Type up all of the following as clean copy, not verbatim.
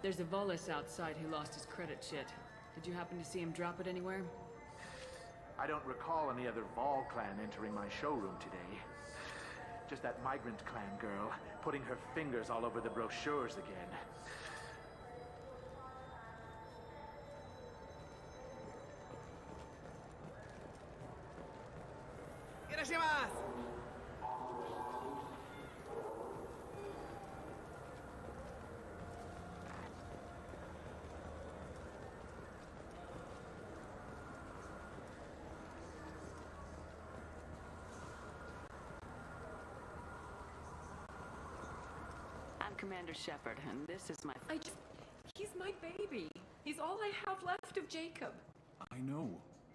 There's a Volus outside who lost his credit chit. Did you happen to see him drop it anywhere? I don't recall any other Vol clan entering my showroom today. Just that migrant clan girl, putting her fingers all over the brochures again. I'm Commander Shepard, and this is my... He's my baby. He's all I have left of Jacob. I know.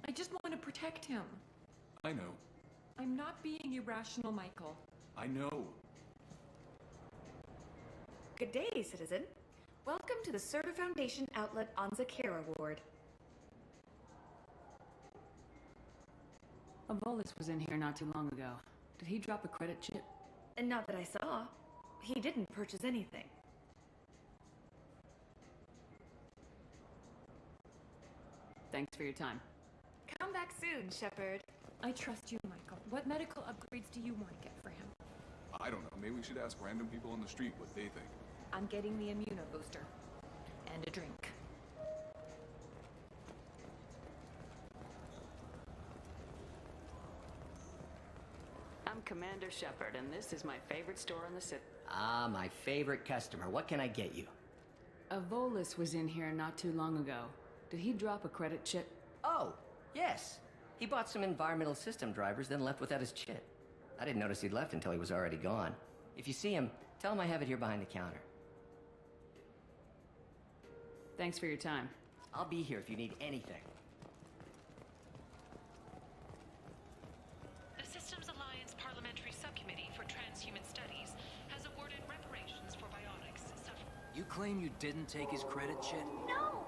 I just want to protect him. I know. I'm not being irrational, Michael. I know. Good day, citizen. Welcome to the Serta Foundation Outlet Anza Care Award. A Volus was in here not too long ago. Did he drop a credit chip? And not that I saw. He didn't purchase anything. Thanks for your time. Come back soon, Shepard. I trust you, Michael. What medical upgrades do you want to get for him? I don't know. Maybe we should ask random people on the street what they think. I'm getting the immunobooster. And a drink. I'm Commander Shepard, and this is my favorite store in the city. Ah, my favorite customer. What can I get you? A Volus was in here not too long ago. Did he drop a credit chip? Oh, yes. He bought some environmental system drivers, then left without his chit. I didn't notice he'd left until he was already gone. If you see him, tell him I have it here behind the counter. Thanks for your time. I'll be here if you need anything. The Systems Alliance Parliamentary Subcommittee for Transhuman Studies has awarded reparations for bionics suffered. You claim you didn't take his credit chit? No!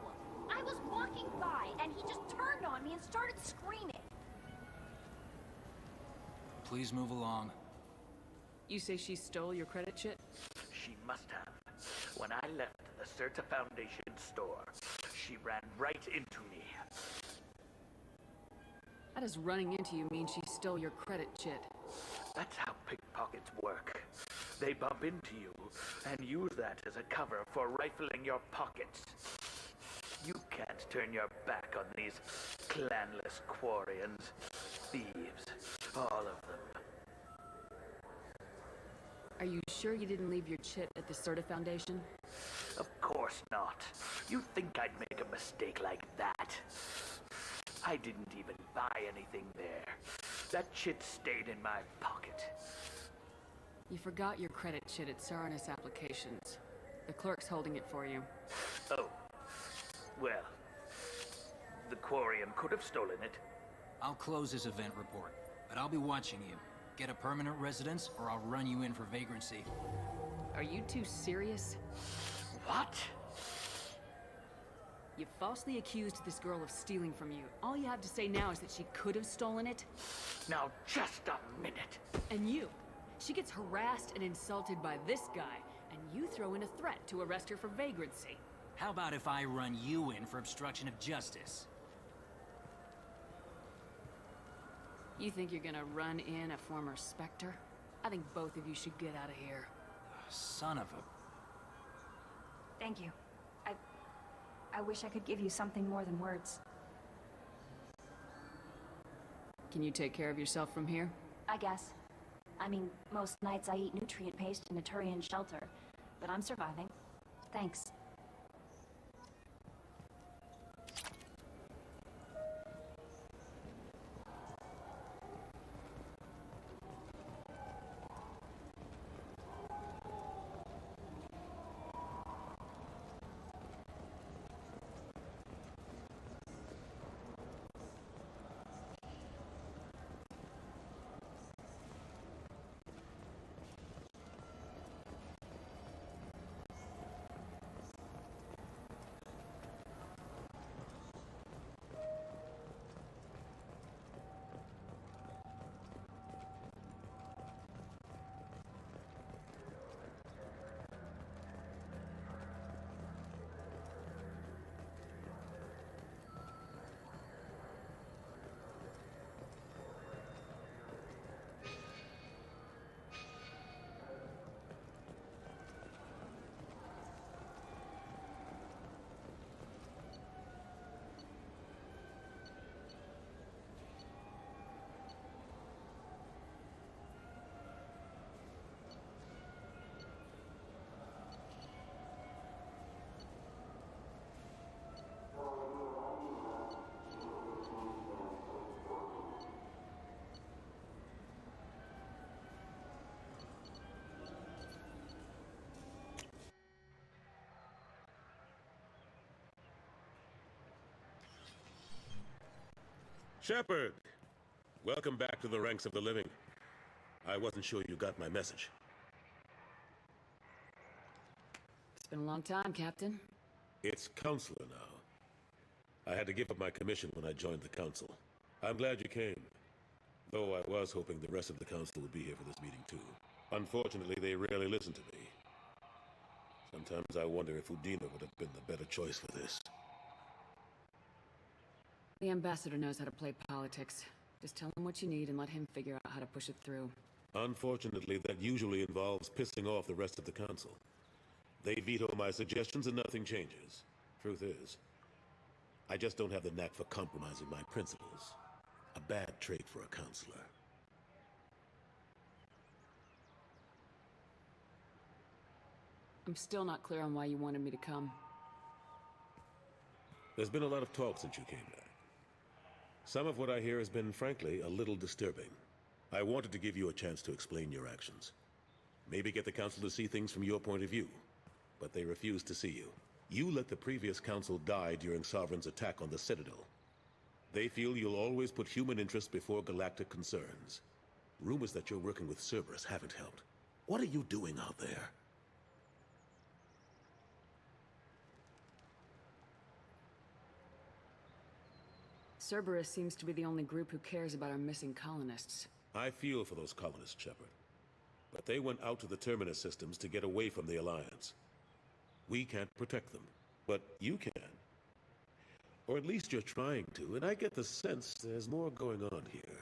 I was walking by, and he just turned on me and started screaming. Please move along. You say she stole your credit chit? She must have. When I left the Serta Foundation store, she ran right into me. How does running into you mean she stole your credit chit? That's how pickpockets work. They bump into you and use that as a cover for rifling your pockets. You can't turn your back on these clanless Quarians. Thieves. All of them. Are you sure you didn't leave your chit at the Serta Foundation? Of course not. You think I'd make a mistake like that? I didn't even buy anything there. That chit stayed in my pocket. You forgot your credit chit at Saranus Applications. The clerk's holding it for you. Oh. Well, the Quarian could have stolen it. I'll close this event report, but I'll be watching you. Get a permanent residence, or I'll run you in for vagrancy. Are you two serious? What? You falsely accused this girl of stealing from you. All you have to say now is that she could have stolen it. Now, just a minute. And you. She gets harassed and insulted by this guy, and you throw in a threat to arrest her for vagrancy. How about if I run you in for obstruction of justice? You think you're gonna run in a former Spectre? I think both of you should get out of here. Son of a... Thank you. I wish I could give you something more than words. Can you take care of yourself from here? I guess. I mean, most nights I eat nutrient paste in a Turian shelter, but I'm surviving. Thanks. Shepard! Welcome back to the ranks of the living. I wasn't sure you got my message. It's been a long time, Captain. It's Counselor now. I had to give up my commission when I joined the Council. I'm glad you came. Though I was hoping the rest of the Council would be here for this meeting too. Unfortunately, they rarely listen to me. Sometimes I wonder if Udina would have been the better choice for this. The Ambassador knows how to play politics. Just tell him what you need and let him figure out how to push it through. Unfortunately, that usually involves pissing off the rest of the Council. They veto my suggestions and nothing changes. Truth is, I just don't have the knack for compromising my principles. A bad trait for a counselor. I'm still not clear on why you wanted me to come. There's been a lot of talk since you came back. Some of what I hear has been, frankly, a little disturbing. I wanted to give you a chance to explain your actions. Maybe get the Council to see things from your point of view. But they refuse to see you. You let the previous Council die during Sovereign's attack on the Citadel. They feel you'll always put human interests before galactic concerns. Rumors that you're working with Cerberus haven't helped. What are you doing out there? Cerberus seems to be the only group who cares about our missing colonists. I feel for those colonists, Shepard. But they went out to the Terminus systems to get away from the Alliance. We can't protect them, but you can. Or at least you're trying to, and I get the sense there's more going on here.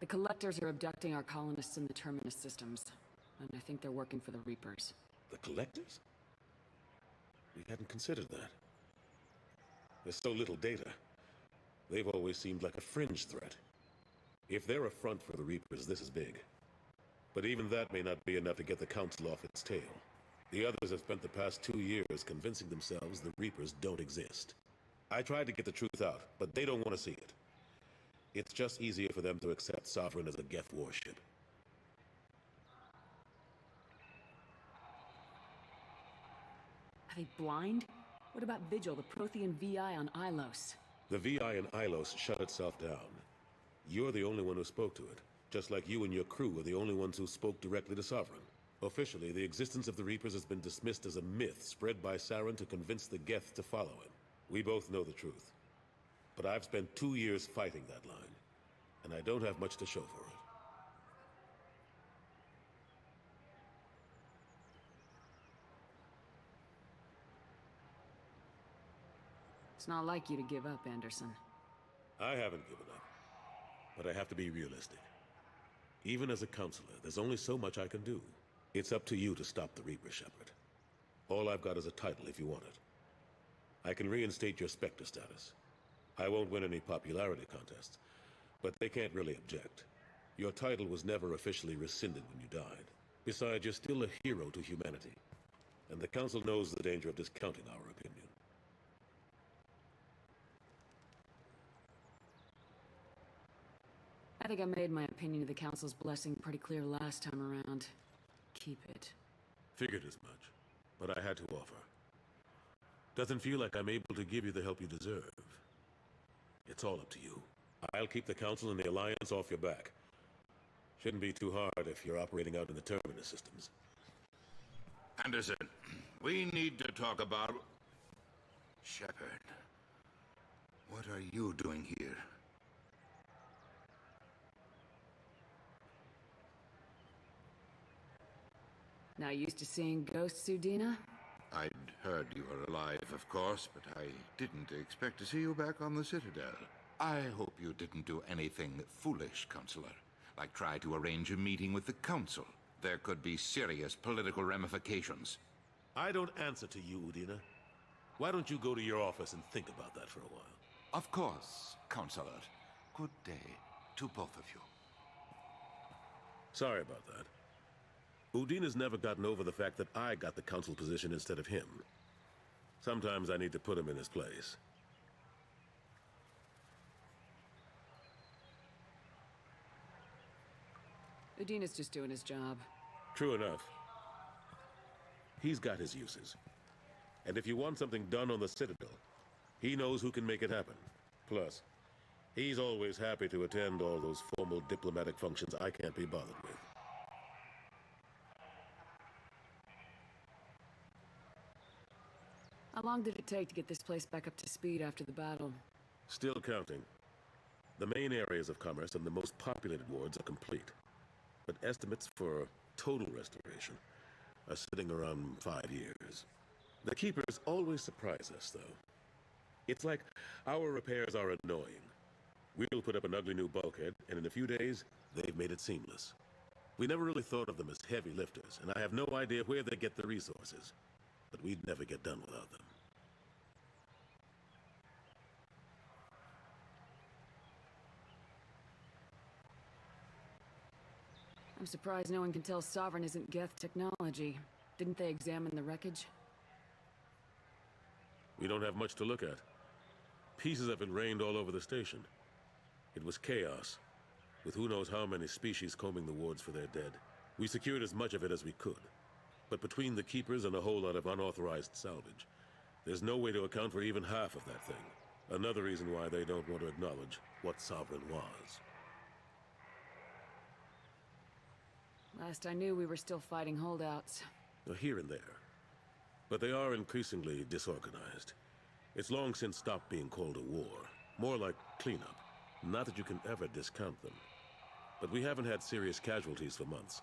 The Collectors are abducting our colonists in the Terminus systems, and I think they're working for the Reapers. The Collectors? We hadn't considered that. There's so little data. They've always seemed like a fringe threat. If they're a front for the Reapers, this is big. But even that may not be enough to get the Council off its tail. The others have spent the past 2 years convincing themselves the Reapers don't exist. I tried to get the truth out, but they don't want to see it. It's just easier for them to accept Sovereign as a Geth warship. Are they blind? What about Vigil, the Prothean VI on Ilos? The VI in Ilos shut itself down. You're the only one who spoke to it, just like you and your crew are the only ones who spoke directly to Sovereign. Officially, the existence of the Reapers has been dismissed as a myth spread by Saren to convince the Geth to follow him. We both know the truth. But I've spent 2 years fighting that line, and I don't have much to show for it. It's not like you to give up, Anderson. I haven't given up, but I have to be realistic. Even as a counselor, there's only so much I can do. It's up to you to stop the Reaper, Shepard. All I've got is a title if you want it. I can reinstate your Spectre status. I won't win any popularity contests, but they can't really object. Your title was never officially rescinded when you died. Besides, you're still a hero to humanity, and the Council knows the danger of discounting our opinion. I think I made my opinion of the Council's blessing pretty clear last time around. Keep it. Figured as much, but I had to offer. Doesn't feel like I'm able to give you the help you deserve. It's all up to you. I'll keep the Council and the Alliance off your back. Shouldn't be too hard if you're operating out in the Terminus systems. Anderson, we need to talk about... Shepard, what are you doing here? Not used to seeing ghosts, Udina? I'd heard you were alive, of course, but I didn't expect to see you back on the Citadel. I hope you didn't do anything foolish, Counselor, like try to arrange a meeting with the Council. There could be serious political ramifications. I don't answer to you, Udina. Why don't you go to your office and think about that for a while? Of course, Counselor. Good day to both of you. Sorry about that. Udina's never gotten over the fact that I got the Council position instead of him. Sometimes I need to put him in his place. Udina's just doing his job. True enough. He's got his uses. And if you want something done on the Citadel, he knows who can make it happen. Plus, He's always happy to attend all those formal diplomatic functions I can't be bothered with. How long did it take to get this place back up to speed after the battle? Still counting. The main areas of commerce and the most populated wards are complete. But estimates for total restoration are sitting around 5 years. The Keepers always surprise us, though. It's like our repairs are annoying. We'll put up an ugly new bulkhead, and in a few days, they've made it seamless. We never really thought of them as heavy lifters, and I have no idea where they get the resources. But we'd never get done without them. I'm surprised no one can tell Sovereign isn't Geth technology. Didn't they examine the wreckage? We don't have much to look at. Pieces of it rained all over the station. It was chaos, with who knows how many species combing the wards for their dead. We secured as much of it as we could. But between the Keepers and a whole lot of unauthorized salvage, there's no way to account for even half of that thing. Another reason why they don't want to acknowledge what Sovereign was. Last I knew, we were still fighting holdouts. Here and there. But they are increasingly disorganized. It's long since stopped being called a war. More like cleanup. Not that you can ever discount them. But we haven't had serious casualties for months.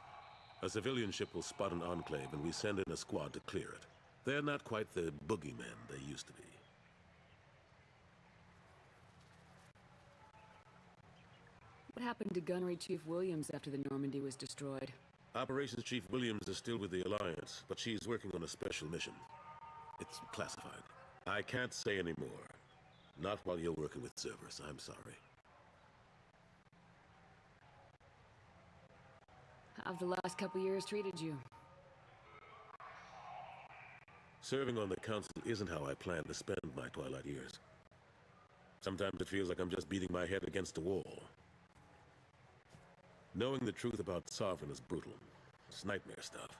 A civilian ship will spot an enclave and we send in a squad to clear it. They're not quite the boogeymen they used to be. What happened to Gunnery Chief Williams after the Normandy was destroyed? Operations Chief Williams is still with the Alliance, but she's working on a special mission. It's classified. I can't say any more. Not while you're working with Cerberus, I'm sorry. How have the last couple years treated you? Serving on the Council isn't how I plan to spend my twilight years. Sometimes it feels like I'm just beating my head against a wall. Knowing the truth about Sovereign is brutal. It's nightmare stuff.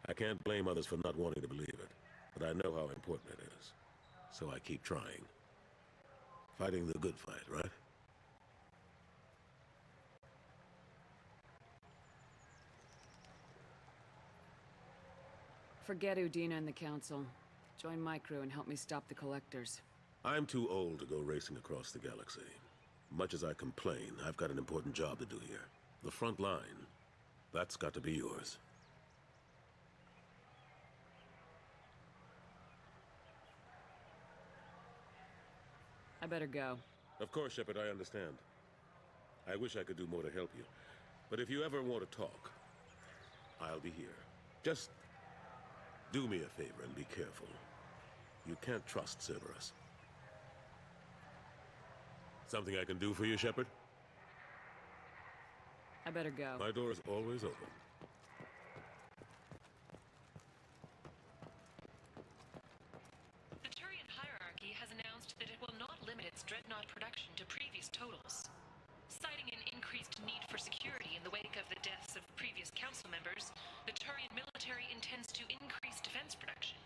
I can't blame others for not wanting to believe it, but I know how important it is. So I keep trying. Fighting the good fight, right? Forget Udina and the Council. Join my crew and help me stop the Collectors. I'm too old to go racing across the galaxy. Much as I complain, I've got an important job to do here. The front line. That's got to be yours. I better go. Of course, Shepard, I understand. I wish I could do more to help you. But if you ever want to talk, I'll be here. Just do me a favor and be careful. You can't trust Cerberus. Something I can do for you, Shepard? I better go. My door is always open. The Turian hierarchy has announced that it will not limit its Dreadnought production to previous totals. Citing an increased need for security in the wake of the deaths of previous council members, the Turian military intends to increase defense production.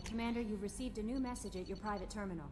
Commander, you've received a new message at your private terminal.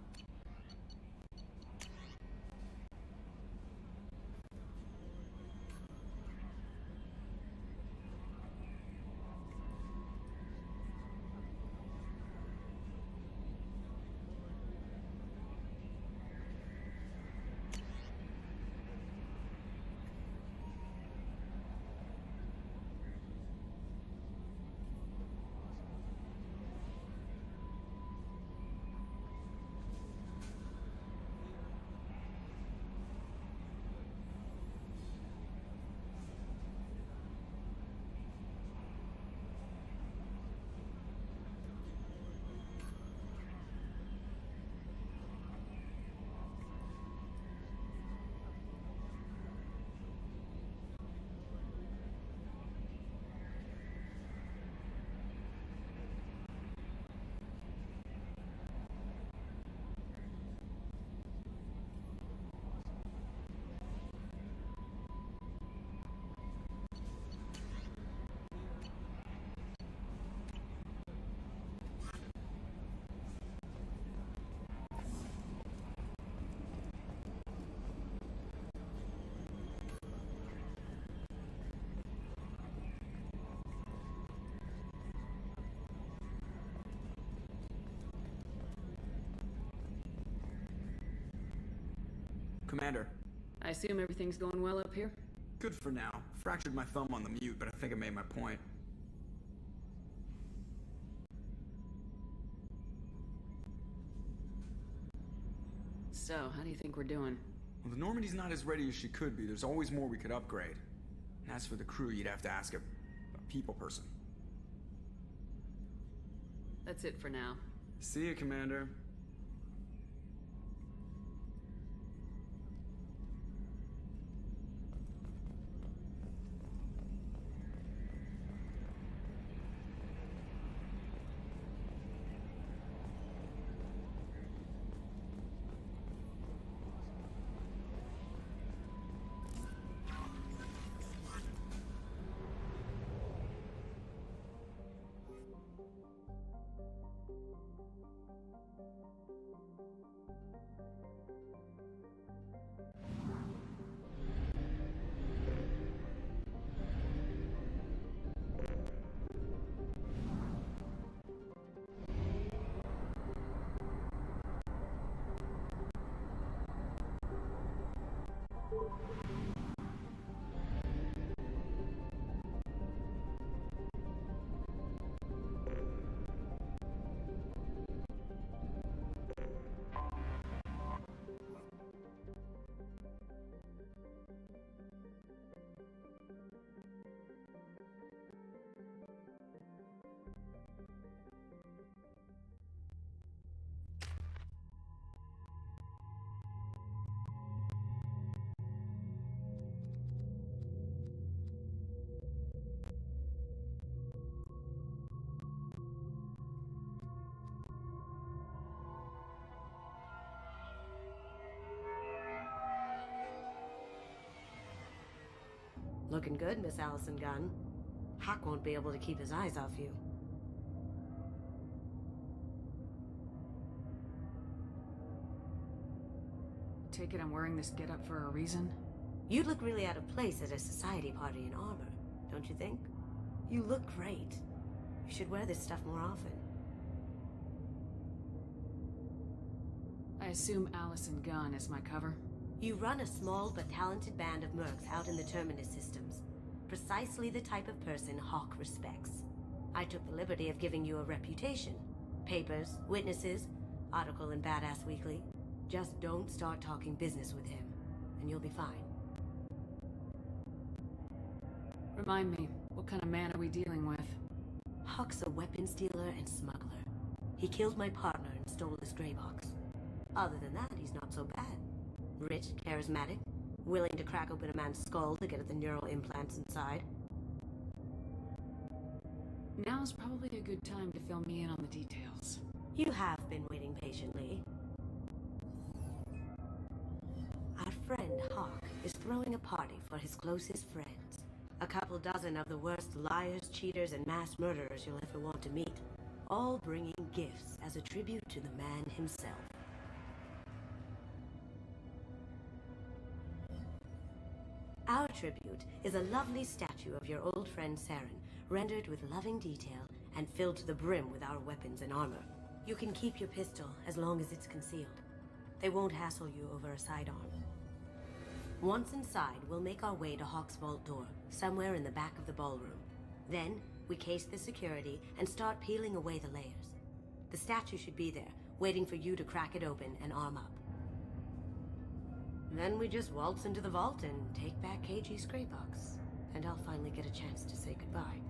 Commander. I assume everything's going well up here? Good for now. Fractured my thumb on the mute, but I think I made my point. So, how do you think we're doing? Well, the Normandy's not as ready as she could be. There's always more we could upgrade. And as for the crew, you'd have to ask a people person. That's it for now. See you, Commander. Looking good, Miss Allison Gunn. Hawk won't be able to keep his eyes off you. Take it I'm wearing this getup for a reason? You'd look really out of place at a society party in armor, don't you think? You look great. You should wear this stuff more often. I assume Allison Gunn is my cover? You run a small but talented band of mercs out in the Terminus systems. Precisely the type of person Hawk respects. I took the liberty of giving you a reputation. Papers, witnesses, article in Badass Weekly. Just don't start talking business with him, and you'll be fine. Remind me, what kind of man are we dealing with? Hawk's a weapons dealer and smuggler. He killed my partner and stole his gray box. Other than that, he's not so bad. Rich, charismatic, willing to crack open a man's skull to get at the neural implants inside. Now's probably a good time to fill me in on the details. You have been waiting patiently. Our friend Hawk is throwing a party for his closest friends. A couple dozen of the worst liars, cheaters, and mass murderers you'll ever want to meet. All bringing gifts as a tribute to the man himself. Our tribute is a lovely statue of your old friend Saren, rendered with loving detail and filled to the brim with our weapons and armor. You can keep your pistol as long as it's concealed. They won't hassle you over a sidearm. Once inside, we'll make our way to Hawk's vault door, somewhere in the back of the ballroom. Then, we case the security and start peeling away the layers. The statue should be there, waiting for you to crack it open and arm up. Then we just waltz into the vault and take back KG's gray box. And I'll finally get a chance to say goodbye.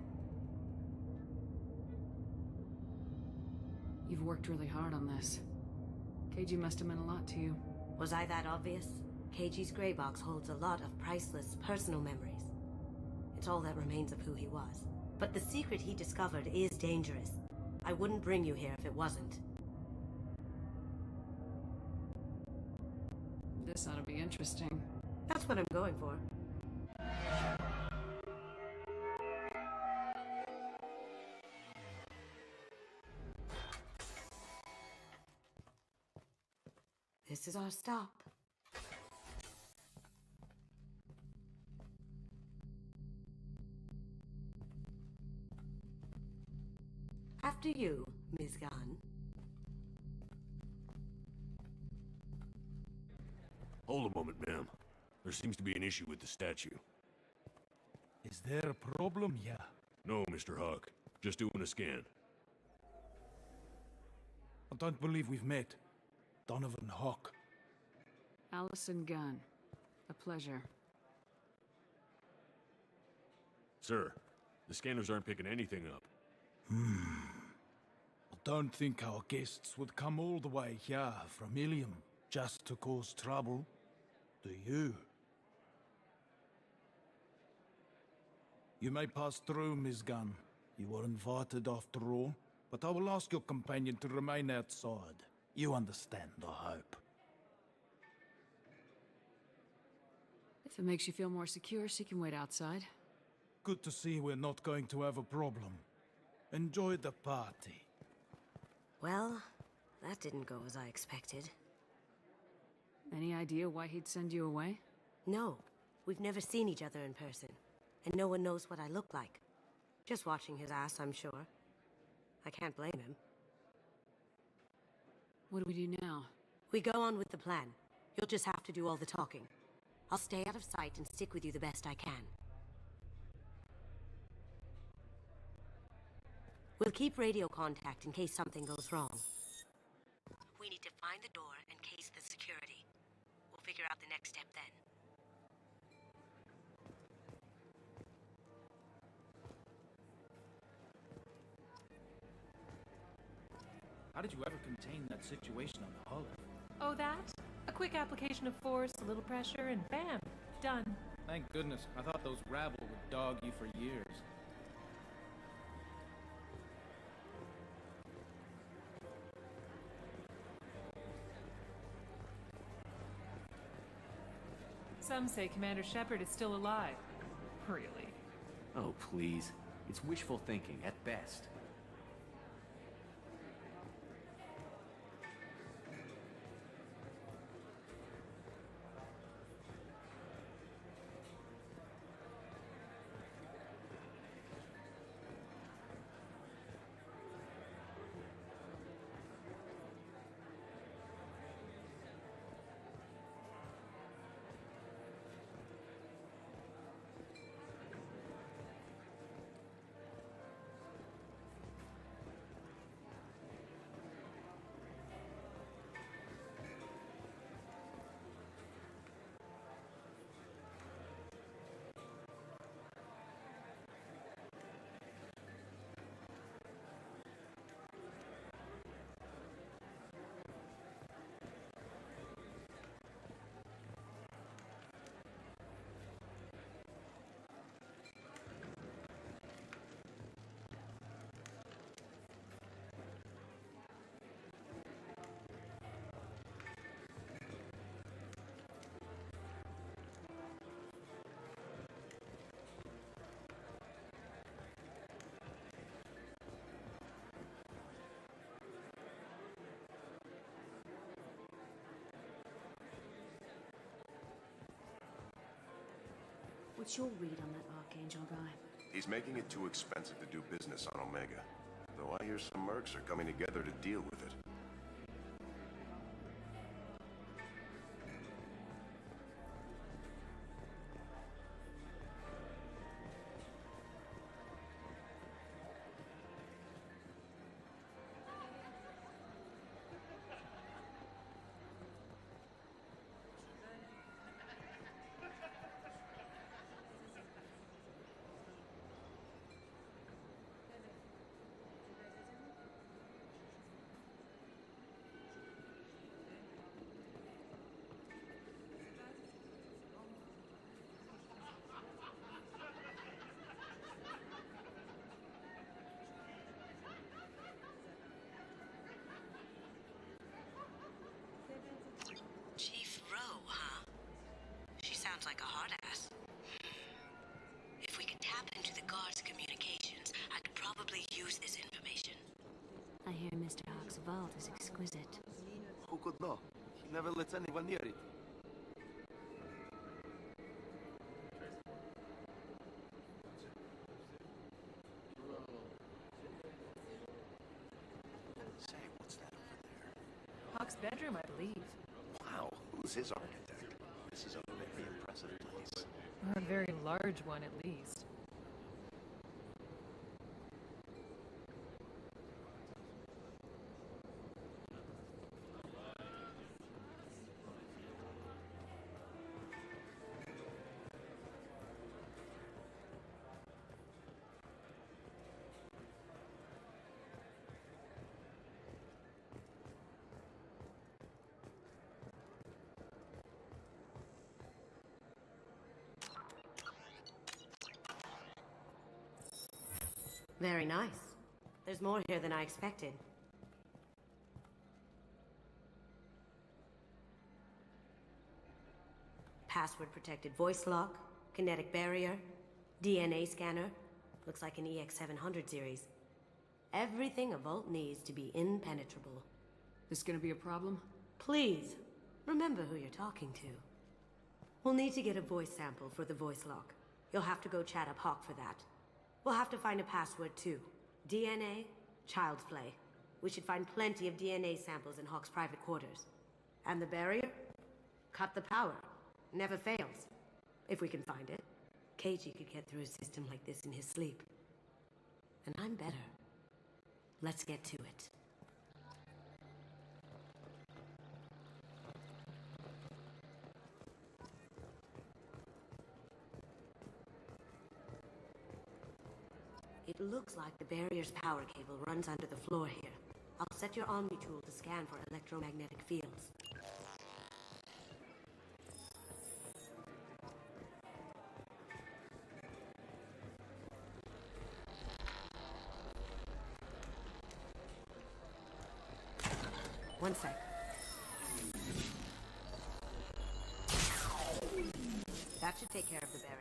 You've worked really hard on this. KG must have meant a lot to you. Was I that obvious? KG's gray box holds a lot of priceless personal memories. It's all that remains of who he was. But the secret he discovered is dangerous. I wouldn't bring you here if it wasn't. This ought to be interesting. That's what I'm going for. This is our stop. After you, Ms. Gunn. Hold a moment, ma'am. There seems to be an issue with the statue. Is there a problem here? No, Mr. Hawk. Just doing a scan. I don't believe we've met. Donovan Hawk. Allison Gunn. A pleasure. Sir, the scanners aren't picking anything up. I don't think our guests would come all the way here from Ilium just to cause trouble. Do you? You may pass through, Ms. Gunn. You were invited after all, but I will ask your companion to remain outside. You understand, I hope. If it makes you feel more secure, she can wait outside. Good to see we're not going to have a problem. Enjoy the party. Well, that didn't go as I expected. Any idea why he'd send you away? No, we've never seen each other in person, and no one knows what I look like. Just watching his ass, I'm sure. I can't blame him. What do we do now? We go on with the plan. You'll just have to do all the talking. I'll stay out of sight and stick with you the best I can. We'll keep radio contact in case something goes wrong. We need to find the door and case the security. We'll figure out the next step then. How did you ever contain that situation on the hull? Oh, that? A quick application of force, a little pressure, and bam, done. Thank goodness. I thought those rabble would dog you for years. Some say Commander Shepard is still alive. Really? Oh, please. It's wishful thinking at best. What's your read on that Archangel guy? He's making it too expensive to do business on Omega. Though I hear some mercs are coming together to deal with it. Chief Rowe, huh? She sounds like a hard ass. If we could tap into the guard's communications, I could probably use this information. I hear Mr. Hawk's vault is exquisite. Who could know? He never lets anyone near it. Say, what's that over there? Hawk's bedroom, I believe. Wow, who's his architect? place. Or a very large one, at least. Very nice. There's more here than I expected. Password-protected voice lock, kinetic barrier, DNA scanner. Looks like an EX700 series. Everything a vault needs to be impenetrable. This gonna be a problem? Please, remember who you're talking to. We'll need to get a voice sample for the voice lock. You'll have to go chat up Hawk for that. We'll have to find a password too. DNA, child's play. We should find plenty of DNA samples in Hawk's private quarters. And the barrier? Cut the power. Never fails. If we can find it. Keiji could get through a system like this in his sleep. And I'm better. Let's get to it. It looks like the barrier's power cable runs under the floor here. I'll set your Omni tool to scan for electromagnetic fields. One sec. That should take care of the barrier.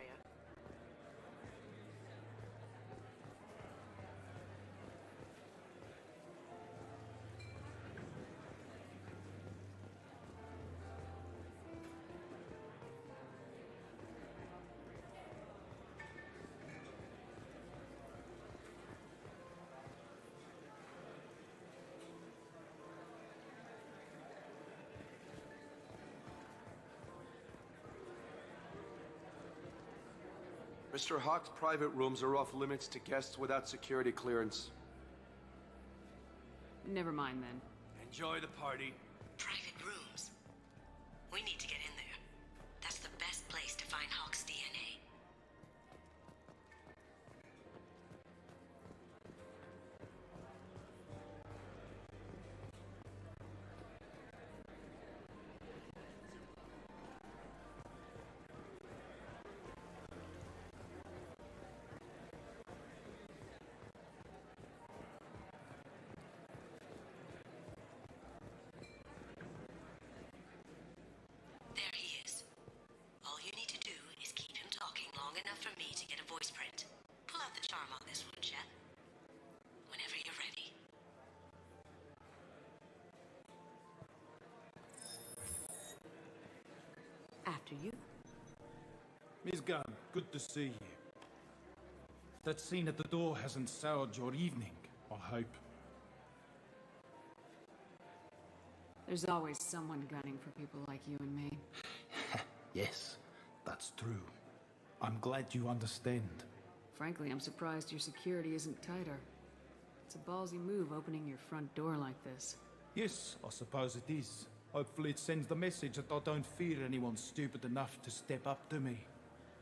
Mr. Hawk's private rooms are off limits to guests without security clearance. Never mind then. Enjoy the party. Private rooms. We need to get in there. That's the best place to find Hawk's DNA. There he is. All you need to do is keep him talking long enough for me to get a voice print. Pull out the charm on this one, Chet. Whenever you're ready. After you. Miss Gunn, good to see you. That scene at the door hasn't soured your evening, I hope. There's always someone gunning for people like you and me. Yes, that's true. I'm glad you understand. Frankly, I'm surprised your security isn't tighter. It's a ballsy move opening your front door like this. Yes, I suppose it is. Hopefully it sends the message that I don't fear anyone stupid enough to step up to me.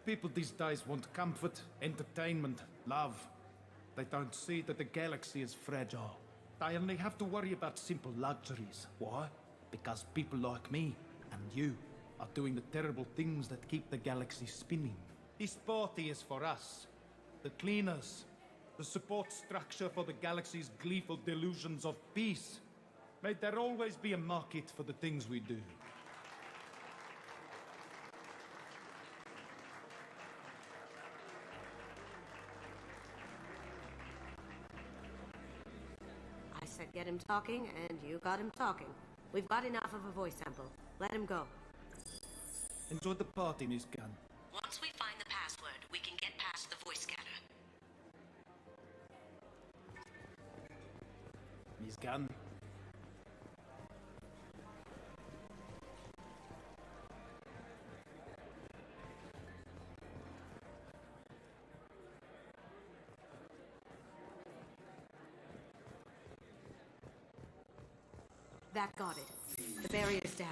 People these days want comfort, entertainment, love. They don't see that the galaxy is fragile. They only have to worry about simple luxuries. Why? Because people like me and you are doing the terrible things that keep the galaxy spinning. This party is for us, the cleaners, the support structure for the galaxy's gleeful delusions of peace. May there always be a market for the things we do. I said get him talking, and you got him talking. We've got enough of a voice sample. Let him go. Enjoy the party, Miss Gunn. Once we find the password, we can get past the voice scanner. Miss Gunn. That got it. The barrier's down.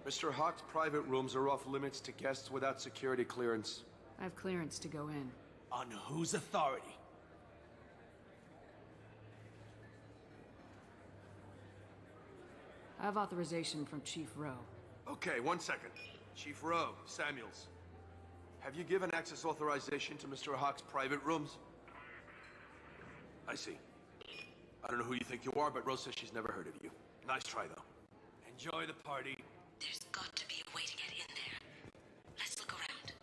Mr. Hawk's private rooms are off limits to guests without security clearance. I have clearance to go in. On whose authority? I have authorization from Chief Rowe. Okay, 1 second. Chief Rowe, Samuels. Have you given access authorization to Mr. Hawk's private rooms? I see. I don't know who you think you are, but Rose says she's never heard of you. Nice try, though. Enjoy the party. There's got to be a way to get in there. Let's look around.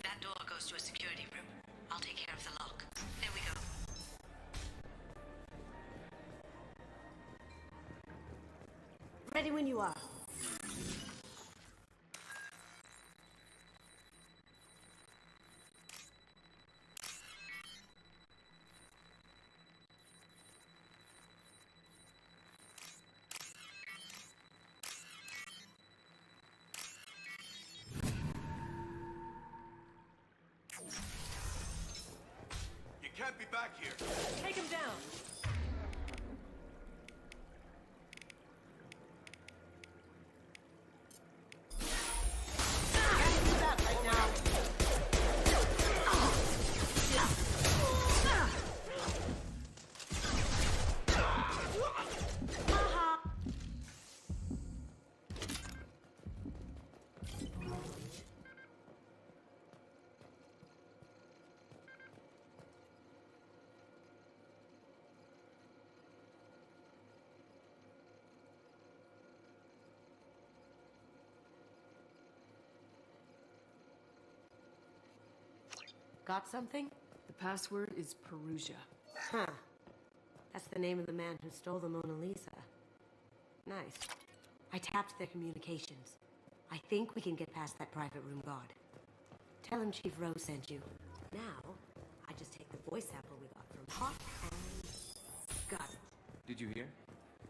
That door goes to a security room. I'll take care of the lock. There we go. Ready when you are. You can't be back here. Take him down. Got something? The password is Perugia. Huh. That's the name of the man who stole the Mona Lisa. Nice. I tapped their communications. I think we can get past that private room guard. Tell him Chief Rose sent you. Now, I just take the voice sample we got from Hawk and... got it. Did you hear?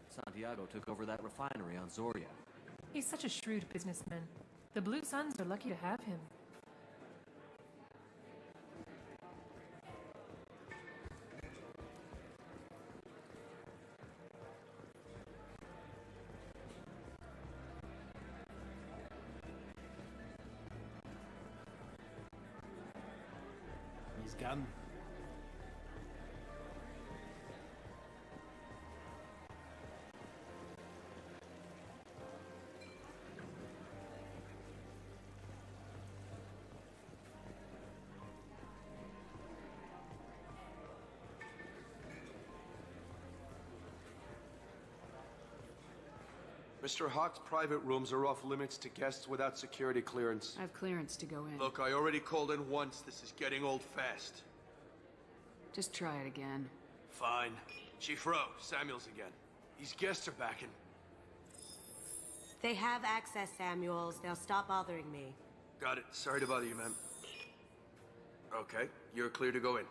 Santiago took over that refinery on Zoria. He's such a shrewd businessman. The Blue Suns are lucky to have him. He's gone. Mr. Hawk's private rooms are off limits to guests without security clearance. I have clearance to go in. Look, I already called in once. This is getting old fast. Just try it again. Fine. Chief Rowe, Samuels again. These guests are back in. They have access, Samuels. They'll stop bothering me. Got it. Sorry to bother you, ma'am. Okay, you're clear to go in.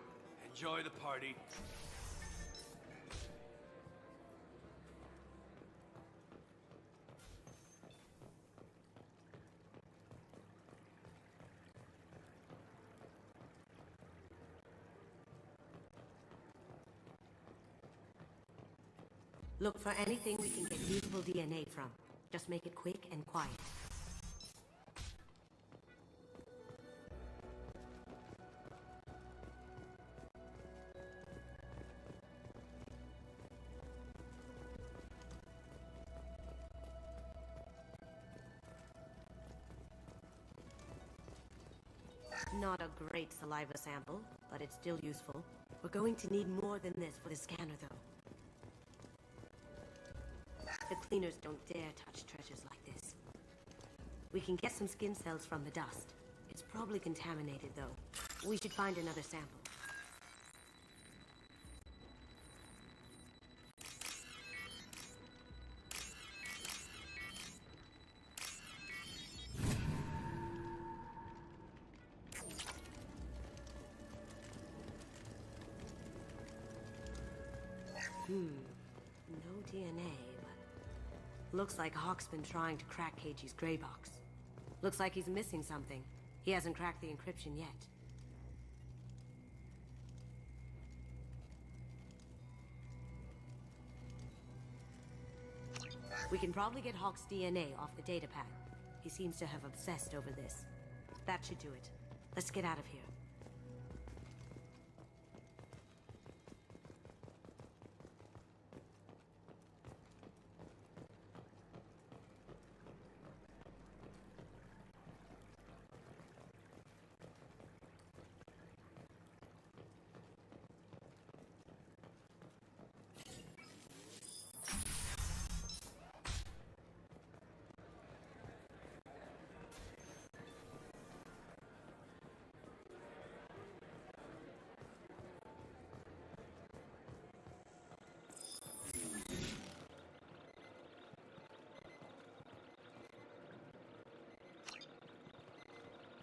Enjoy the party. Look for anything we can get usable DNA from. Just make it quick and quiet. Not a great saliva sample, but it's still useful. We're going to need more than this for the scanner, though. The cleaners don't dare touch treasures like this. We can get some skin cells from the dust. It's probably contaminated, though. We should find another sample. No DNA, but... Looks like Hawk's been trying to crack Keiji's gray box. Looks like he's missing something. He hasn't cracked the encryption yet. We can probably get Hawk's DNA off the datapad. He seems to have obsessed over this. That should do it. Let's get out of here.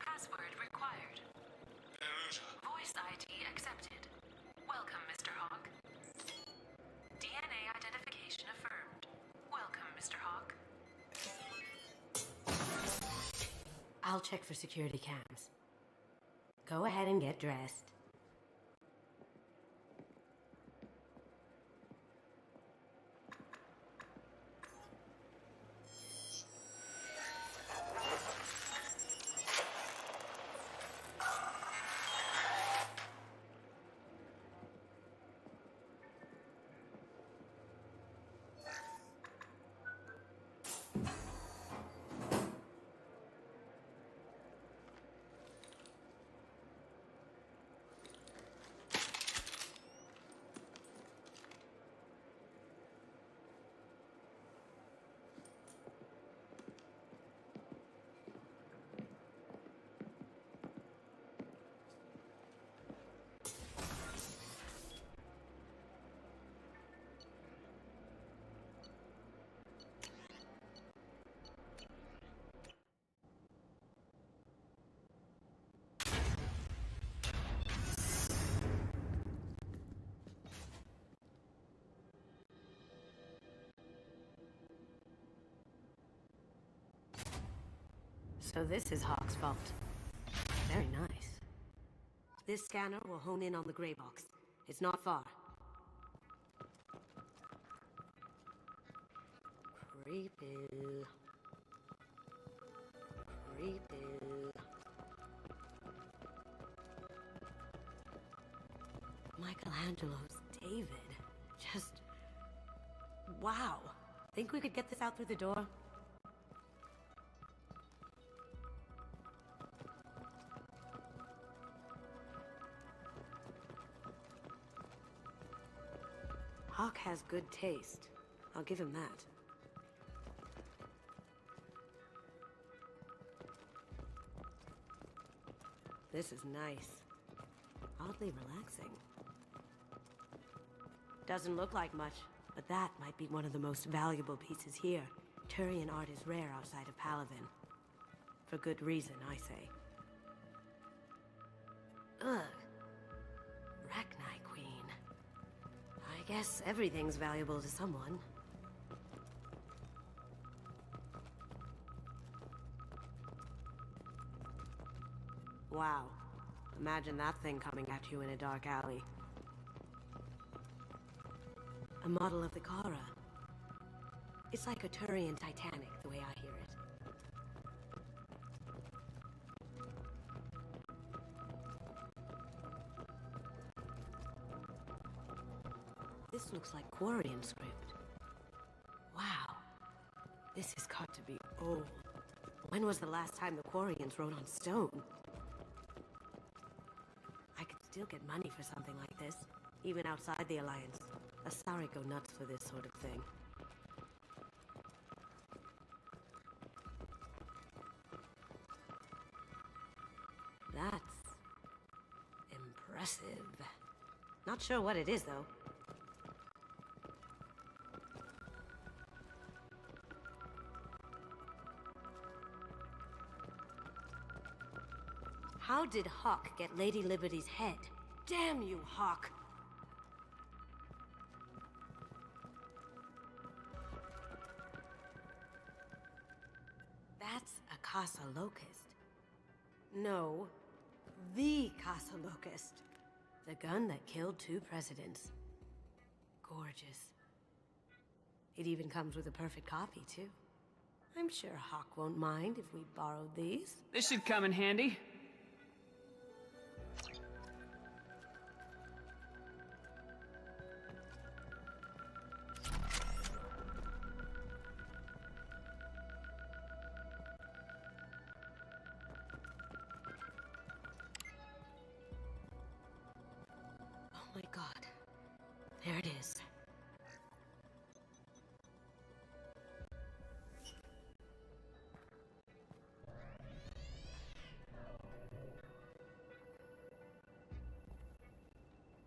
Password required. Voice ID accepted. Welcome, Mr. Hawk. DNA identification affirmed. Welcome, Mr. Hawk. I'll check for security cams. Go ahead and get dressed. So this is Hawk's vault. Very nice. This scanner will hone in on the gray box. It's not far. Creepy. Creepy. Michelangelo's David. Just... wow. Think we could get this out through the door? Hawk has good taste. I'll give him that. This is nice. Oddly relaxing. Doesn't look like much, but that might be one of the most valuable pieces here. Turian art is rare outside of Palaven. For good reason, I say. Ugh. Rachni Queen. I guess everything's valuable to someone. Wow. Imagine that thing coming at you in a dark alley. A model of the Kara. It's like a Turian Titanic, the way I hear it. This looks like Quarian script. Wow. This has got to be old. When was the last time the Quarians wrote on stone? still get money for something like this, even outside the Alliance. Asari go nuts for this sort of thing. That's impressive. Not sure what it is, though. How did Hawk get Lady Liberty's head? Damn you, Hawk! That's a Casa Locust. No, the Casa Locust. The gun that killed 2 presidents. Gorgeous. It even comes with a perfect copy, too. I'm sure Hawk won't mind if we borrowed these. This should come in handy. Oh my god. There it is.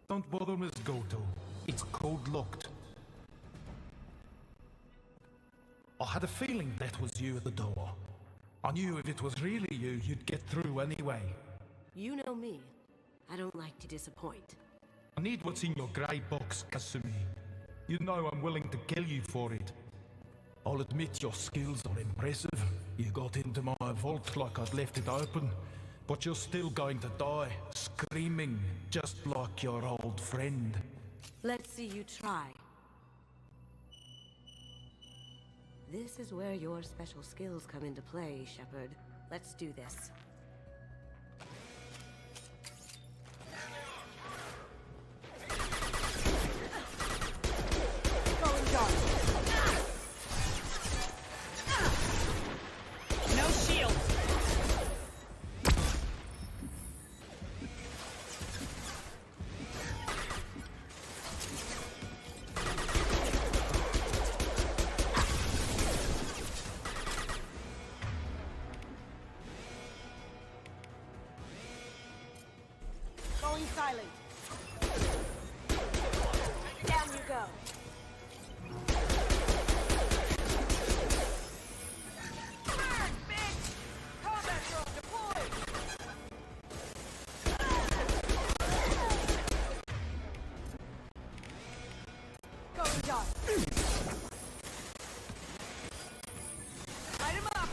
Don't bother, Miss Goto. It's code-locked. I had a feeling that was you at the door. I knew if it was really you, you'd get through anyway. You know me. I don't like to disappoint. I need what's in your grey box, Kasumi. You know I'm willing to kill you for it. I'll admit your skills are impressive. You got into my vault like I'd left it open. But you're still going to die, screaming, just like your old friend. Let's see you try. This is where your special skills come into play, Shepard. Let's do this. Going dark. No shield. Going silent. Down you go. Burn, bitch! Combat drone deployed! Going dark. Light him up!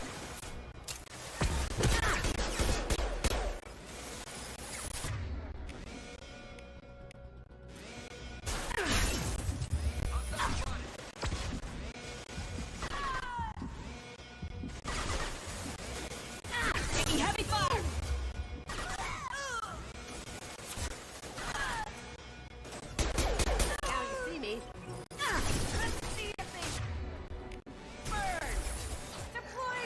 Taking heavy fire! Now you see me. Let's see if they burn! Deploy!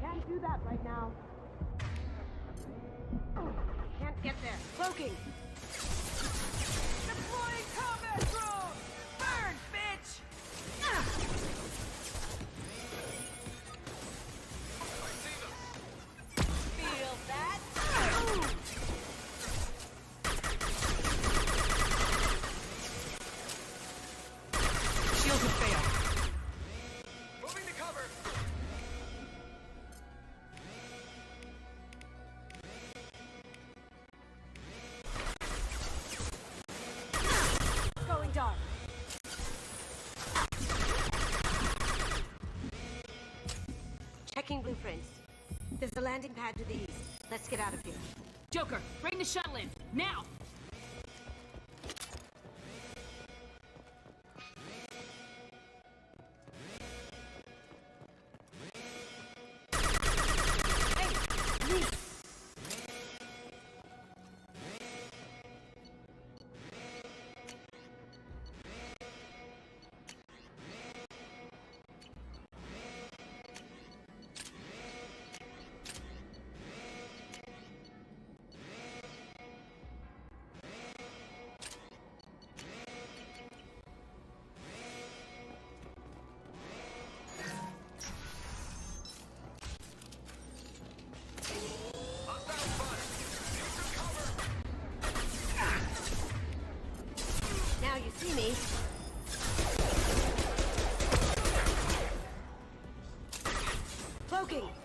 Can't do that right now. Can't get there. Cloaking. Deploying combat drone! Burn, bitch! Feel that? Shields have failed. Moving to cover. Going dark. Checking blueprints. There's a landing pad to the east. Let's get out of here. Joker, bring the shuttle in. Now! smoking!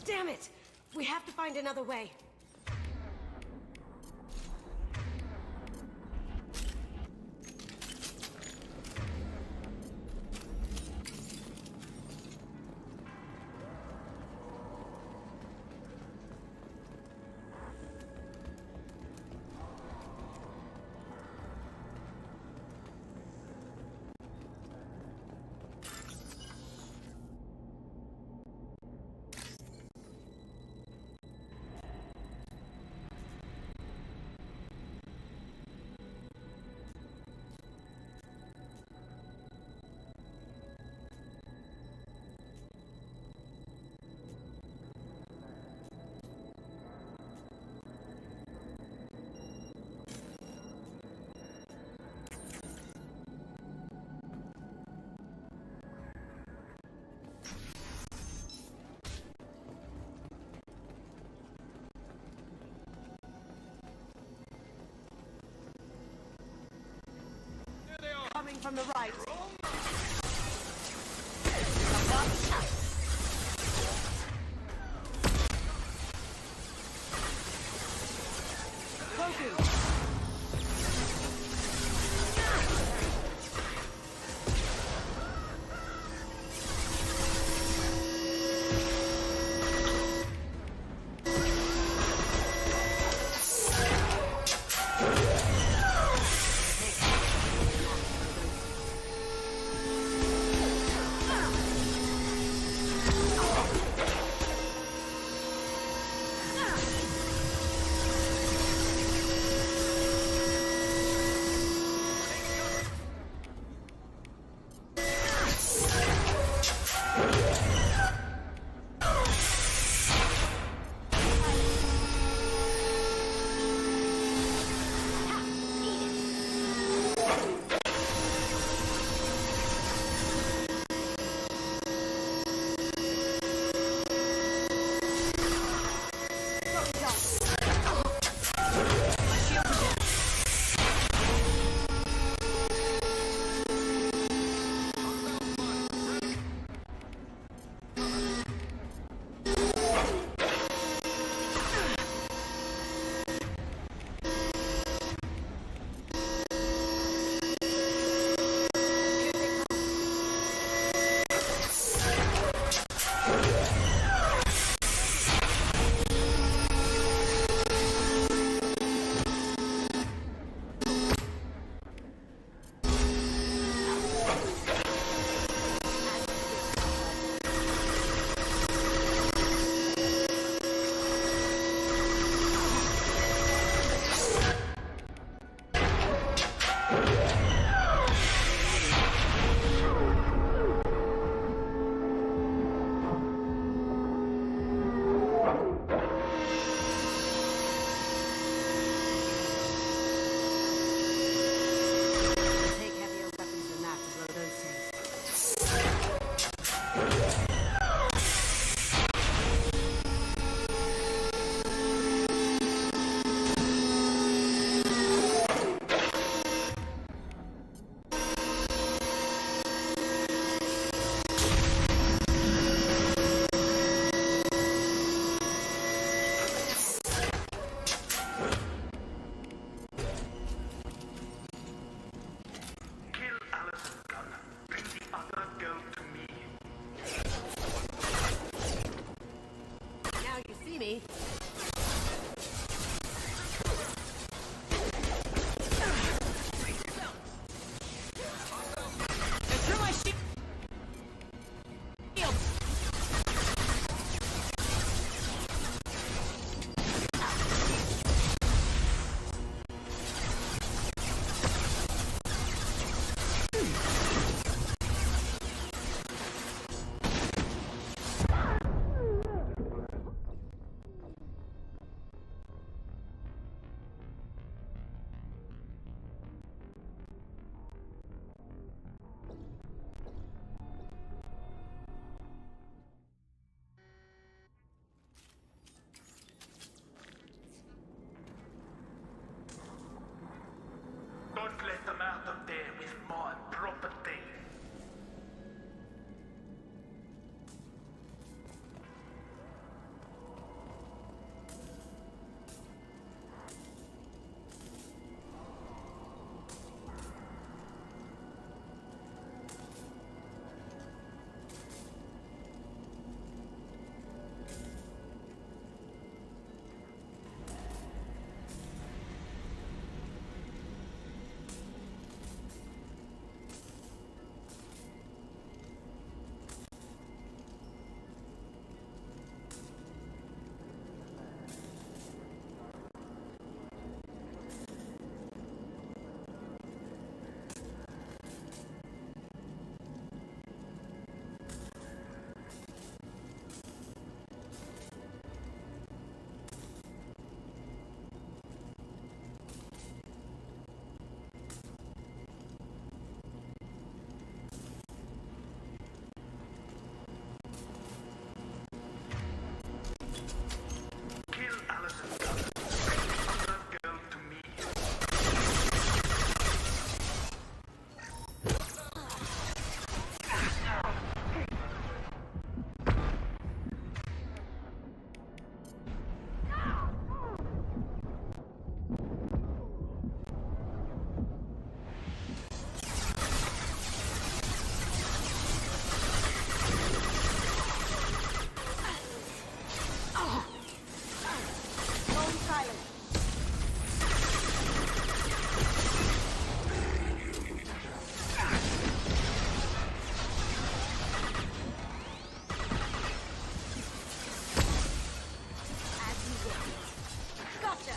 Damn it! We have to find another way. Coming from the right. silent. As you will. Gotcha.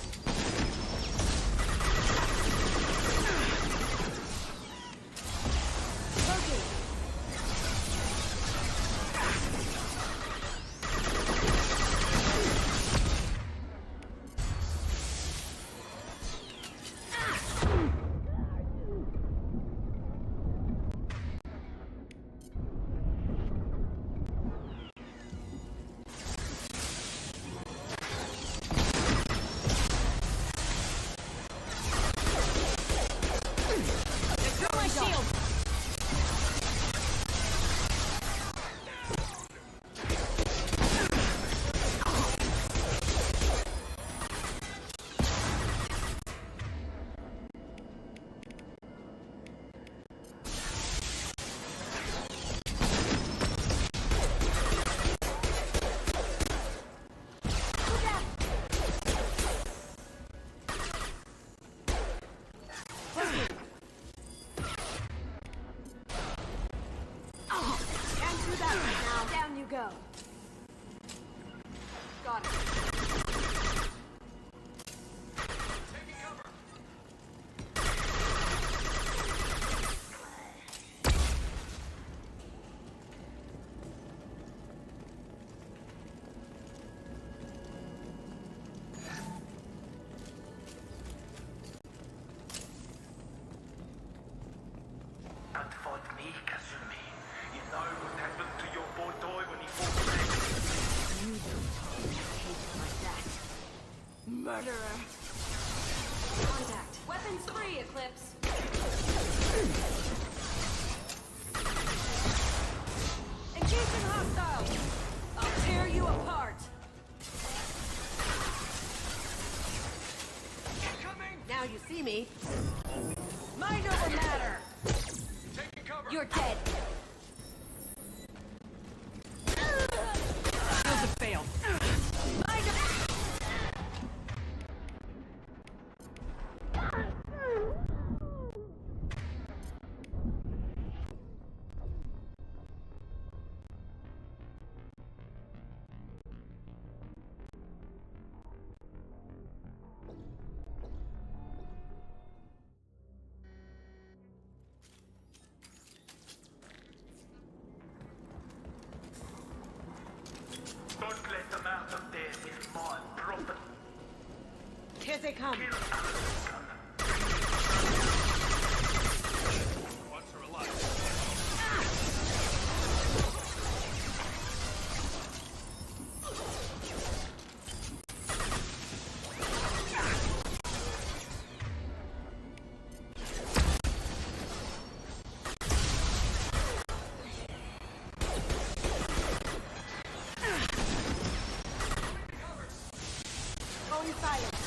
Down you go. Got it. Don't fight me, Kazumi. You know what happened to your boy Doi when he fought back. You don't hate like that. Murderer. Contact. Weapons free, Eclipse. Engaging hostiles. I'll tear you apart. Now you see me. Mind over matter. You're dead. Shields have failed. Mind over... Don't let them out of there with my property. Here they come. Once are alive. Going silent.